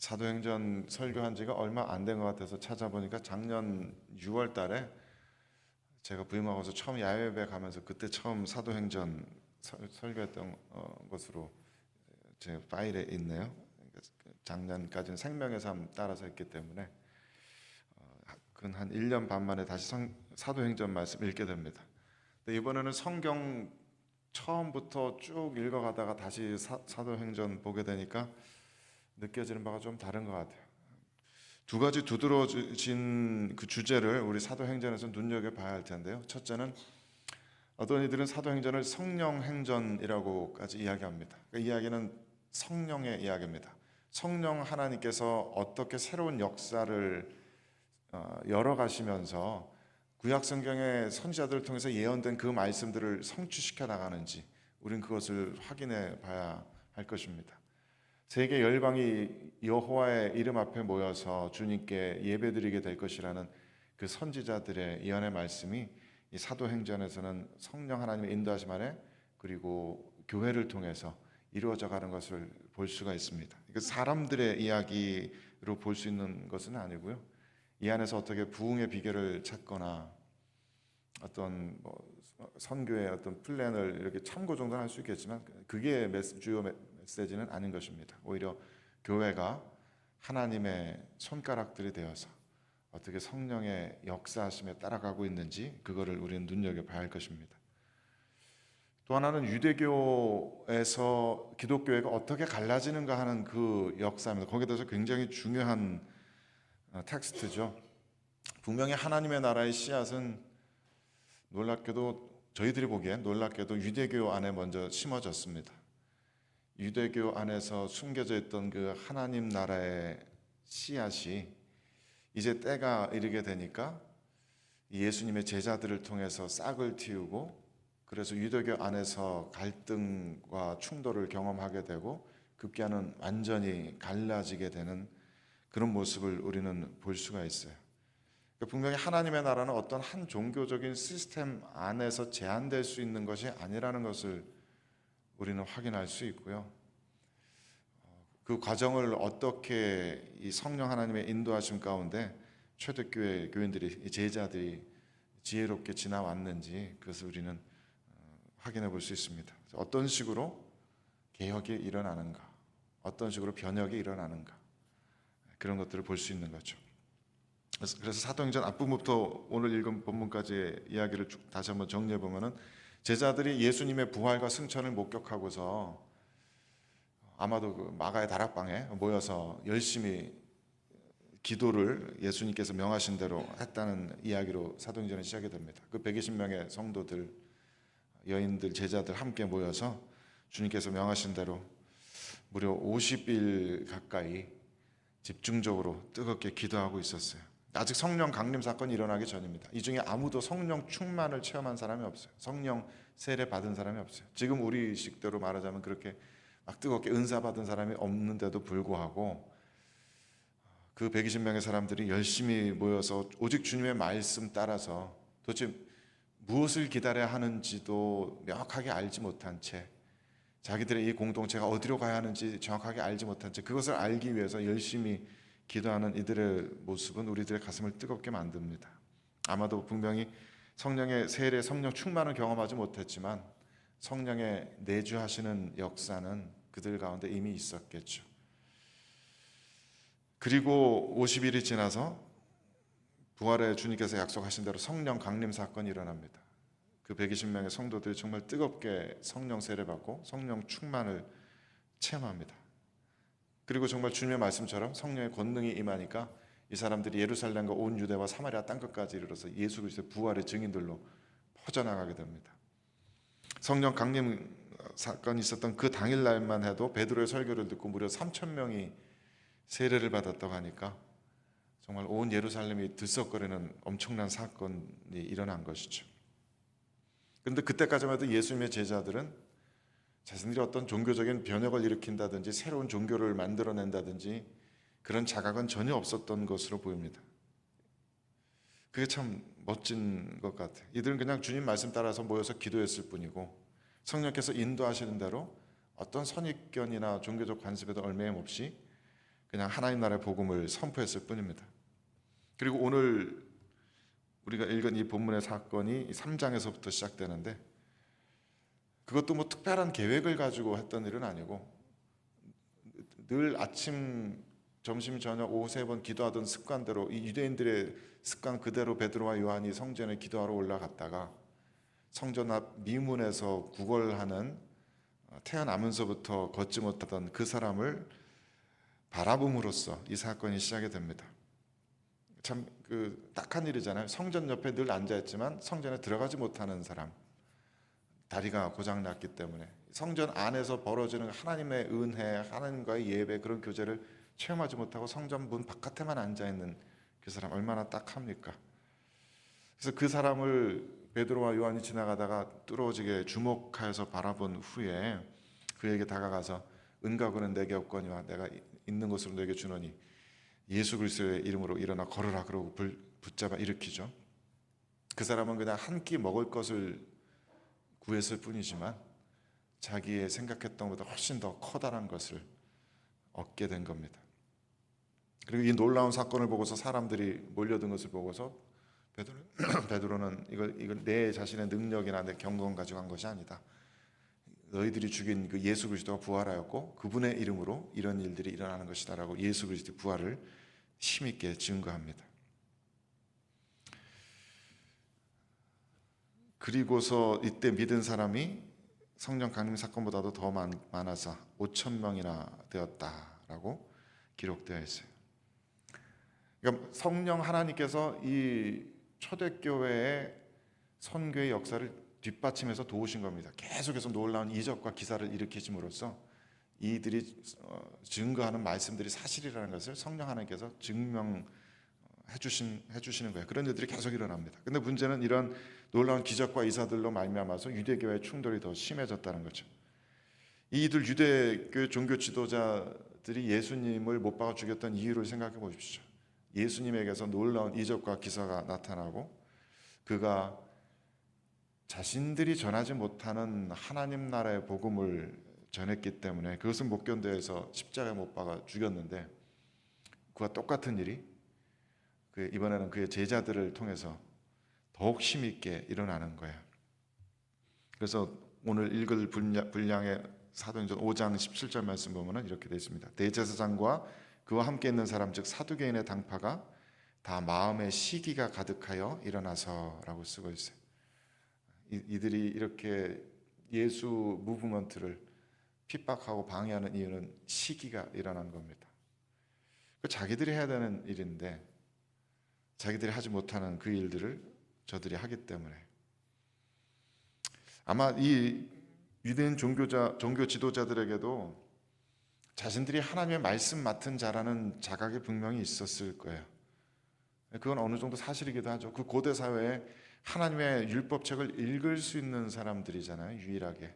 사도행전 설교한 지가 얼마 안 된 것 같아서 찾아보니까 작년 6월 달에 제가 부임하고서 처음 야외배 가면서 그때 처음 사도행전 설교했던 것으로 제 파일에 있네요. 그러니까 작년까지는 생명의 삶 따라서 했기 때문에 한 1년 반 만에 다시 사도행전 말씀 읽게 됩니다. 근데 이번에는 성경 처음부터 쭉 읽어가다가 다시 사도행전 보게 되니까 느껴지는 바가 좀 다른 것 같아요. 두 가지 두드러진 그 주제를 우리 사도행전에서 눈여겨봐야 할 텐데요. 첫째는 어떤 이들은 사도행전을 성령행전이라고까지 이야기합니다. 그 이야기는 성령의 이야기입니다. 성령 하나님께서 어떻게 새로운 역사를 열어가시면서 구약 성경의 선지자들을 통해서 예언된 그 말씀들을 성취시켜 나가는지 우린 그것을 확인해 봐야 할 것입니다. 세계 열방이 여호와의 이름 앞에 모여서 주님께 예배드리게 될 것이라는 그 선지자들의 예언의 말씀이 이 사도행전에서는 성령 하나님의 인도하심 아래 그리고 교회를 통해서 이루어져 가는 것을 볼 수가 있습니다. 이거 사람들의 이야기로 볼 수 있는 것은 아니고요. 이 안에서 어떻게 부흥의 비결을 찾거나 어떤 선교의 어떤 플랜을 이렇게 참고 정도는 할 수 있겠지만 그게 주요 메시지는 아닌 것입니다. 오히려 교회가 하나님의 손가락들이 되어서 어떻게 성령의 역사하심에 따라가고 있는지 그거를 우리는 눈여겨봐야 할 것입니다. 또 하나는 유대교에서 기독교회가 어떻게 갈라지는가 하는 그 역사입니다. 거기에 대해서 굉장히 중요한 텍스트죠. 분명히 하나님의 나라의 씨앗은 놀랍게도 저희들이 보기엔 놀랍게도 유대교 안에 먼저 심어졌습니다. 유대교 안에서 숨겨져 있던 그 하나님 나라의 씨앗이 이제 때가 이르게 되니까 예수님의 제자들을 통해서 싹을 틔우고 그래서 유대교 안에서 갈등과 충돌을 경험하게 되고 급기야는 완전히 갈라지게 되는 그런 모습을 우리는 볼 수가 있어요. 분명히 하나님의 나라는 어떤 한 종교적인 시스템 안에서 제한될 수 있는 것이 아니라는 것을 우리는 확인할 수 있고요. 그 과정을 어떻게 이 성령 하나님의 인도하심 가운데 초대교회 교인들이 제자들이 지혜롭게 지나왔는지 그것을 우리는 확인해 볼 수 있습니다. 어떤 식으로 개혁이 일어나는가, 어떤 식으로 변혁이 일어나는가 그런 것들을 볼 수 있는 거죠. 그래서 사도행전 앞부분부터 오늘 읽은 본문까지의 이야기를 다시 한번 정리해 보면은 제자들이 예수님의 부활과 승천을 목격하고서 아마도 그 마가의 다락방에 모여서 열심히 기도를 예수님께서 명하신 대로 했다는 이야기로 사도행전이 시작이 됩니다. 그 120명의 성도들, 여인들, 제자들 함께 모여서 주님께서 명하신 대로 무려 50일 가까이 집중적으로 뜨겁게 기도하고 있었어요. 아직 성령 강림 사건이 일어나기 전입니다. 이 중에 아무도 성령 충만을 체험한 사람이 없어요. 성령 세례 받은 사람이 없어요. 지금 우리 식대로 말하자면 그렇게 막 뜨겁게 은사 받은 사람이 없는데도 불구하고 그 120명의 사람들이 열심히 모여서 오직 주님의 말씀 따라서 도대체 무엇을 기다려야 하는지도 명확하게 알지 못한 채 자기들의 이 공동체가 어디로 가야 하는지 정확하게 알지 못한 채 그것을 알기 위해서 열심히 기도하는 이들의 모습은 우리들의 가슴을 뜨겁게 만듭니다. 아마도 분명히 성령의 세례, 성령 충만을 경험하지 못했지만 성령의 내주하시는 역사는 그들 가운데 이미 있었겠죠. 그리고 50일이 지나서 부활의 주님께서 약속하신 대로 성령 강림 사건이 일어납니다. 그 120명의 성도들이 정말 뜨겁게 성령 세례 받고 성령 충만을 체험합니다. 그리고 정말 주님의 말씀처럼 성령의 권능이 임하니까 이 사람들이 예루살렘과 온 유대와 사마리아 땅끝까지 이르러서 예수 그리스도의 부활의 증인들로 퍼져나가게 됩니다. 성령 강림 사건이 있었던 그 당일날만 해도 베드로의 설교를 듣고 무려 3,000명이 세례를 받았다고 하니까 정말 온 예루살렘이 들썩거리는 엄청난 사건이 일어난 것이죠. 그런데 그때까지만 해도 예수님의 제자들은 자신들이 어떤 종교적인 변혁을 일으킨다든지 새로운 종교를 만들어낸다든지 그런 자각은 전혀 없었던 것으로 보입니다. 그게 참 멋진 것 같아요. 이들은 그냥 주님 말씀 따라서 모여서 기도했을 뿐이고 성령께서 인도하시는 대로 어떤 선입견이나 종교적 관습에도 얽매임 없이 그냥 하나님 나라의 복음을 선포했을 뿐입니다. 그리고 오늘 우리가 읽은 이 본문의 사건이 3장에서부터 시작되는데, 그것도 뭐 특별한 계획을 가지고 했던 일은 아니고 늘 아침, 점심, 저녁, 오후 3번 기도하던 습관대로, 이 유대인들의 습관 그대로 베드로와 요한이 성전에 기도하러 올라갔다가 성전 앞 미문에서 구걸하는, 태어나면서부터 걷지 못하던 그 사람을 바라봄으로써 이 사건이 시작이 됩니다. 참 딱한 일이잖아요. 성전 옆에 늘 앉아있지만 성전에 들어가지 못하는 사람, 다리가 고장났기 때문에 성전 안에서 벌어지는 하나님의 은혜, 하나님과의 예배, 그런 교제를 체험하지 못하고 성전 문 바깥에만 앉아있는 그 사람, 얼마나 딱합니까? 그래서 그 사람을 베드로와 요한이 지나가다가 뚫어지게 주목하여서 바라본 후에 그에게 다가가서 은과 금은 내게 없거니와 내가 있는 것으로 내게 주노니 예수 그리스도의 이름으로 일어나 걸으라, 그러고 붙잡아 일으키죠. 그 사람은 그냥 한 끼 먹을 것을 구했을 뿐이지만 자기의 생각했던 것보다 훨씬 더 커다란 것을 얻게 된 겁니다. 그리고 이 놀라운 사건을 보고서 사람들이 몰려든 것을 보고서 베드로는 이걸 내 자신의 능력이나 내 경건 가지고 한 것이 아니다. 너희들이 죽인 그 예수 그리스도가 부활하였고 그분의 이름으로 이런 일들이 일어나는 것이다라고 예수 그리스도의 부활을 힘있게 증거합니다. 그리고서 이때 믿은 사람이 성령 강림 사건보다도 더 많아서 5,000명이나 되었다라고 기록되어 있어요. 그러니까 성령 하나님께서 이 초대교회의 선교의 역사를 뒷받침해서 도우신 겁니다. 계속해서 놀라운 이적과 기사를 일으키심으로써 이들이 증거하는 말씀들이 사실이라는 것을 성령 하나님께서 증명해 주시는 거예요. 그런 일들이 계속 일어납니다. 근데 문제는 이런 놀라운 기적과 이사들로 말미암아서 유대교회의 충돌이 더 심해졌다는 거죠. 이들 유대교회 종교 지도자들이 예수님을 못 박아 죽였던 이유를 생각해 보십시오. 예수님에게서 놀라운 이적과 기사가 나타나고 그가 자신들이 전하지 못하는 하나님 나라의 복음을 전했기 때문에 그것을 못 견뎌서 십자가에 못 박아 죽였는데, 그와 똑같은 일이 이번에는 그의 제자들을 통해서 더욱 힘있게 일어나는 거예요. 그래서 오늘 읽을 분량의 사도행전 5장 17절 말씀 보면 이렇게 되어 있습니다. 대제사장과 그와 함께 있는 사람 즉 사두개인의 당파가 다 마음의 시기가 가득하여 일어나서라고 쓰고 있어요. 이들이 이렇게 예수 무브먼트를 핍박하고 방해하는 이유는 시기가 일어난 겁니다. 자기들이 해야 되는 일인데 자기들이 하지 못하는 그 일들을 저들이 하기 때문에, 아마 이 유대인 종교 지도자들에게도 자신들이 하나님의 말씀 맡은 자라는 자각이 분명히 있었을 거예요. 그건 어느 정도 사실이기도 하죠. 그 고대 사회에 하나님의 율법책을 읽을 수 있는 사람들이잖아요, 유일하게.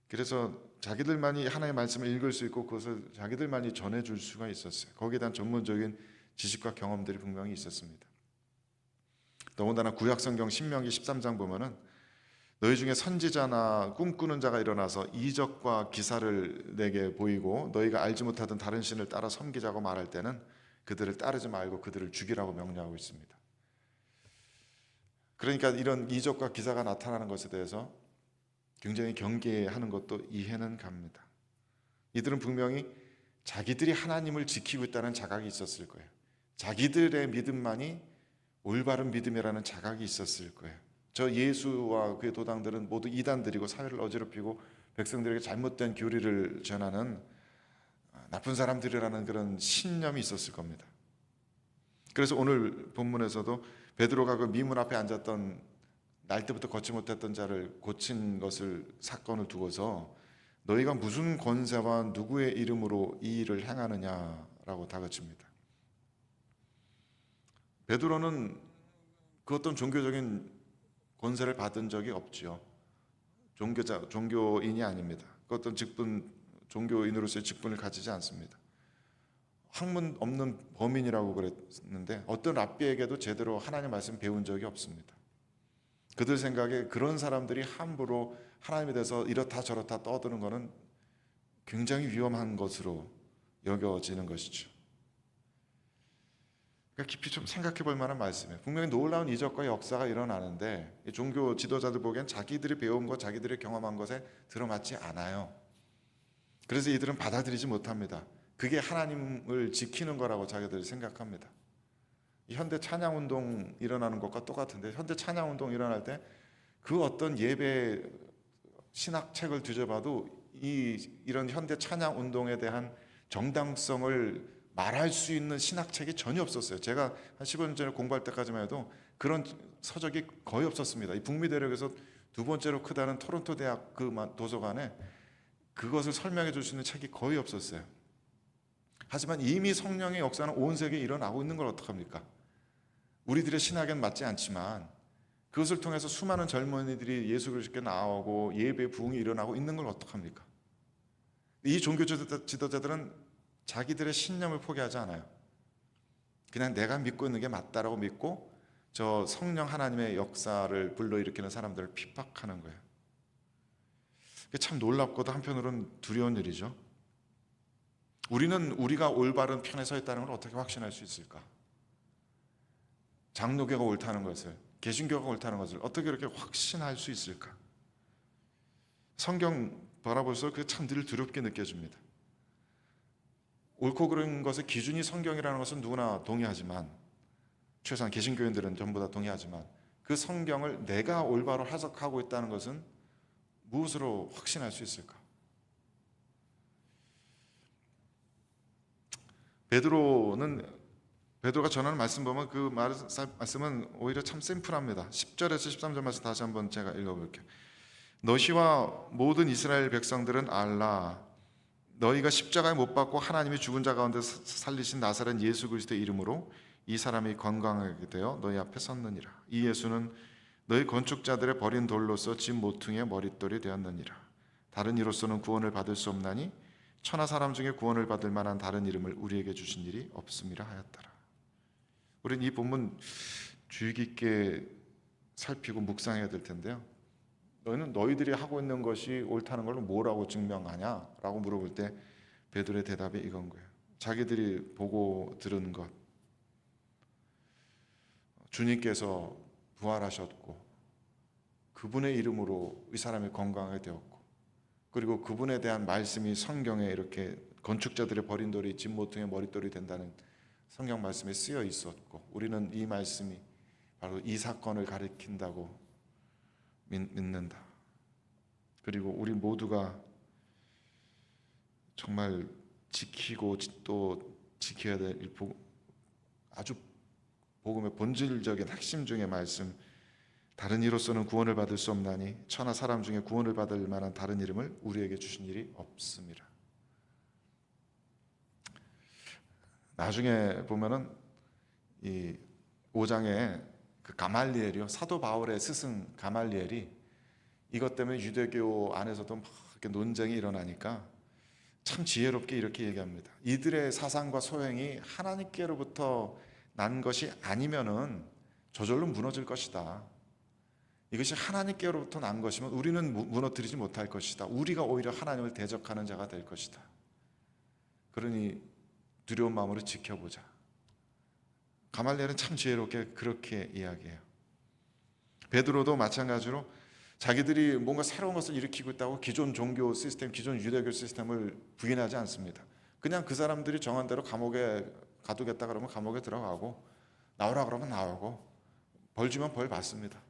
그래서 자기들만이 하나님의 말씀을 읽을 수 있고 그것을 자기들만이 전해줄 수가 있었어요. 거기에 대한 전문적인 지식과 경험들이 분명히 있었습니다. 더군다나 구약성경 신명기 13장 보면은 너희 중에 선지자나 꿈꾸는 자가 일어나서 이적과 기사를 내게 보이고 너희가 알지 못하던 다른 신을 따라 섬기자고 말할 때는 그들을 따르지 말고 그들을 죽이라고 명령하고 있습니다. 그러니까 이런 이적과 기사가 나타나는 것에 대해서 굉장히 경계하는 것도 이해는 갑니다. 이들은 분명히 자기들이 하나님을 지키고 있다는 자각이 있었을 거예요. 자기들의 믿음만이 올바른 믿음이라는 자각이 있었을 거예요. 저 예수와 그의 도당들은 모두 이단들이고 사회를 어지럽히고 백성들에게 잘못된 교리를 전하는 나쁜 사람들이라는 그런 신념이 있었을 겁니다. 그래서 오늘 본문에서도 베드로가 그 미문 앞에 앉았던 날 때부터 걷지 못했던 자를 고친 것을 사건을 두고서 너희가 무슨 권세와 누구의 이름으로 이 일을 행하느냐라고 다그칩니다. 베드로는 그 어떤 종교적인 권세를 받은 적이 없지요. 종교인이 아닙니다. 그 어떤 직분, 종교인으로서의 직분을 가지지 않습니다. 학문 없는 범인이라고 그랬는데 어떤 랍비에게도 제대로 하나님 말씀 배운 적이 없습니다. 그들 생각에 그런 사람들이 함부로 하나님에 대해서 이렇다 저렇다 떠드는 것은 굉장히 위험한 것으로 여겨지는 것이죠. 그러니까 깊이 좀 생각해 볼 만한 말씀이에요. 분명히 놀라운 이적과 역사가 일어나는데 종교 지도자들 보기엔 자기들이 배운 것, 자기들이 경험한 것에 들어맞지 않아요. 그래서 이들은 받아들이지 못합니다. 그게 하나님을 지키는 거라고 자기들이 생각합니다. 이 현대 찬양운동 일어나는 것과 똑같은데, 현대 찬양운동 일어날 때 그 어떤 예배 신학책을 뒤져봐도 이런 현대 찬양운동에 대한 정당성을 말할 수 있는 신학책이 전혀 없었어요. 제가 한 15년 전에 공부할 때까지만 해도 그런 서적이 거의 없었습니다. 이 북미 대륙에서 두 번째로 크다는 토론토 대학 그 도서관에 그것을 설명해 줄 수 있는 책이 거의 없었어요. 하지만 이미 성령의 역사는 온 세계에 일어나고 있는 걸 어떡합니까? 우리들의 신학에는 맞지 않지만 그것을 통해서 수많은 젊은이들이 예수 그리스도께 나오고 예배 부흥이 일어나고 있는 걸 어떡합니까? 이 종교 지도자들은 자기들의 신념을 포기하지 않아요. 그냥 내가 믿고 있는 게 맞다라고 믿고 저 성령 하나님의 역사를 불러일으키는 사람들을 핍박하는 거예요. 그게 참 놀랍고도 한편으로는 두려운 일이죠. 우리는 우리가 올바른 편에 서 있다는 걸 어떻게 확신할 수 있을까? 장로교가 옳다는 것을, 개신교가 옳다는 것을 어떻게 이렇게 확신할 수 있을까? 성경 바라볼수록 그게 참 늘 두렵게 느껴집니다. 옳고 그른 것의 기준이 성경이라는 것은 누구나 동의하지만, 최소한 개신교인들은 전부 다 동의하지만, 그 성경을 내가 올바로 해석하고 있다는 것은 무엇으로 확신할 수 있을까? 베드로가 전하는 말씀 보면 그 말씀은 오히려 참 심플합니다. 10절에서 13절 말씀 다시 한번 제가 읽어볼게요. 너희와 모든 이스라엘 백성들은 알라. 너희가 십자가에 못 박고 하나님이 죽은 자 가운데 살리신 나사렛 예수 그리스도의 이름으로 이 사람이 건강하게 되어 너희 앞에 섰느니라. 이 예수는 너희 건축자들의 버린 돌로서 집 모퉁이의 머릿돌이 되었느니라. 다른 이로서는 구원을 받을 수 없나니 천하 사람 중에 구원을 받을 만한 다른 이름을 우리에게 주신 일이 없음이라 하였더라. 우리는 이 본문 주의 깊게 살피고 묵상해야 될 텐데요. 너희는 너희들이 하고 있는 것이 옳다는 걸 뭐라고 증명하냐? 라고 물어볼 때 베드로의 대답이 이건 거예요. 자기들이 보고 들은 것, 주님께서 부활하셨고 그분의 이름으로 이 사람이 건강하게 되었고, 그리고 그분에 대한 말씀이 성경에 이렇게 건축자들의 버린 돌이 집 모퉁이의 머릿돌이 된다는 성경 말씀에 쓰여 있었고, 우리는 이 말씀이 바로 이 사건을 가리킨다고 믿는다. 그리고 우리 모두가 정말 지키고 또 지켜야 될 아주 복음의 본질적인 핵심 중의 말씀, 다른 이로서는 구원을 받을 수 없나니 천하 사람 중에 구원을 받을 만한 다른 이름을 우리에게 주신 일이 없습니다. 나중에 보면은 이 5장에 그 가말리엘이요, 사도 바울의 스승 가말리엘이 이것 때문에 유대교 안에서도 막 이렇게 논쟁이 일어나니까 참 지혜롭게 이렇게 얘기합니다. 이들의 사상과 소행이 하나님께로부터 난 것이 아니면은 저절로 무너질 것이다. 이것이 하나님께로부터 난 것이면 우리는 무너뜨리지 못할 것이다. 우리가 오히려 하나님을 대적하는 자가 될 것이다. 그러니 두려운 마음으로 지켜보자. 가말리엘은 참 지혜롭게 그렇게 이야기해요. 베드로도 마찬가지로 자기들이 뭔가 새로운 것을 일으키고 있다고 기존 종교 시스템, 기존 유대교 시스템을 부인하지 않습니다. 그냥 그 사람들이 정한 대로 감옥에 가두겠다 그러면 감옥에 들어가고, 나오라 그러면 나오고, 벌 주면 벌 받습니다.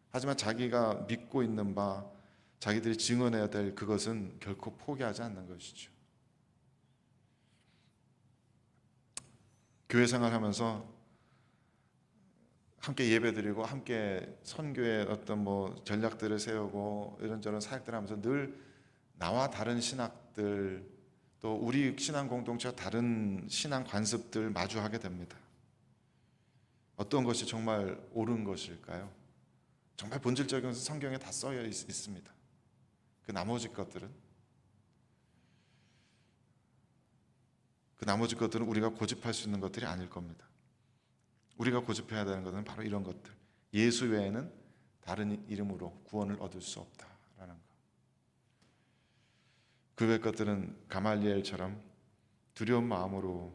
하지만 자기가 믿고 있는 바, 자기들이 증언해야 될 그것은 결코 포기하지 않는 것이죠. 교회 생활하면서 함께 예배드리고 함께 선교의 어떤 전략들을 세우고 이런저런 사역들을 하면서 늘 나와 다른 신학들, 또 우리 신앙 공동체와 다른 신앙 관습들 마주하게 됩니다. 어떤 것이 정말 옳은 것일까요? 정말 본질적인 것은 성경에 다 써 있습니다. 그 나머지 것들은 우리가 고집할 수 있는 것들이 아닐 겁니다. 우리가 고집해야 되는 것은 바로 이런 것들, 예수 외에는 다른 이름으로 구원을 얻을 수 없다라는 것. 그 외 것들은 가말리엘처럼 두려운 마음으로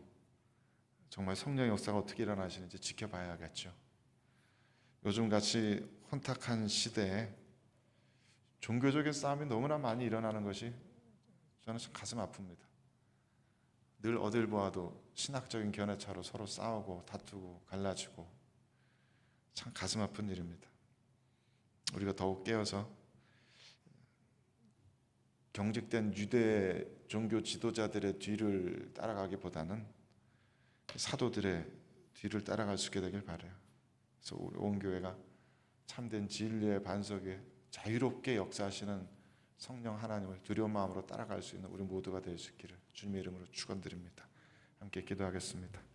정말 성령의 역사가 어떻게 일어나시는지 지켜봐야겠죠. 요즘같이 혼탁한 시대에 종교적인 싸움이 너무나 많이 일어나는 것이 저는 참 가슴 아픕니다. 늘 어딜 보아도 신학적인 견해차로 서로 싸우고 다투고 갈라지고 참 가슴 아픈 일입니다. 우리가 더욱 깨어서 경직된 유대 종교 지도자들의 뒤를 따라가기보다는 사도들의 뒤를 따라갈 수 있게 되길 바라요. 그래서 우리 온 교회가 참된 진리의 반석에 자유롭게 역사하시는 성령 하나님을 두려운 마음으로 따라갈 수 있는 우리 모두가 될 수 있기를 주님의 이름으로 축원드립니다. 함께 기도하겠습니다.